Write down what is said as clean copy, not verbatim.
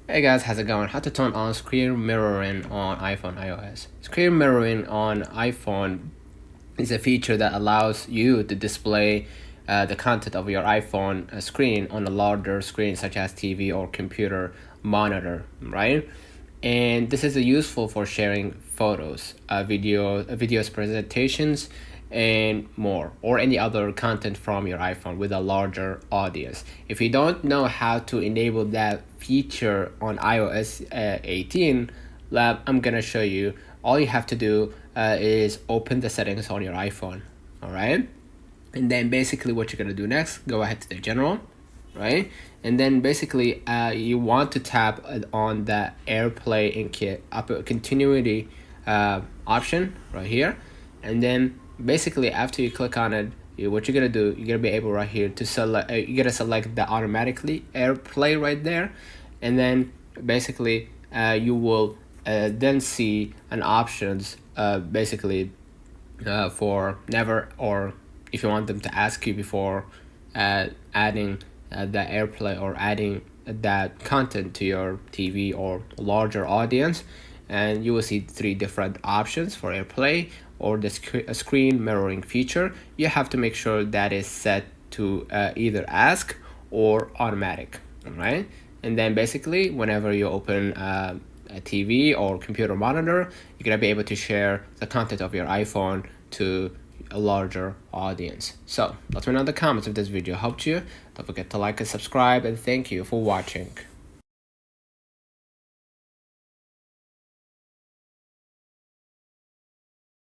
Hey guys, how's it going? How to turn on screen mirroring on iPhone iOS. Screen mirroring on iPhone is a feature that allows you to display the content of your iPhone screen on a larger screen such as TV or computer monitor, right? And this is useful for sharing photos, videos, presentations, and more, or any other content from your iPhone with a larger audience. If you don't know how to enable that feature on iOS 18, I'm gonna show you. All you have to do is open the settings on your iPhone, all right? And then basically what you're gonna do next, go ahead to the general, right? And then basically you want to tap on the AirPlay and continuity option right here. And then basically after you click on it, what you're gonna do, you're gonna be able right here to select, you gotta select the automatically AirPlay right there. And then basically you will then see an options basically for never, or if you want them to ask you before adding the AirPlay or adding that content to your TV or larger audience. And you will see three different options for AirPlay or the screen mirroring feature. You have to make sure that is set to either ask or automatic, all right? And then basically whenever you open a TV or computer monitor, you're gonna be able to share the content of your iPhone to a larger audience. So let me know in the comments if this video helped you. Don't forget to like and subscribe, and thank you for watching.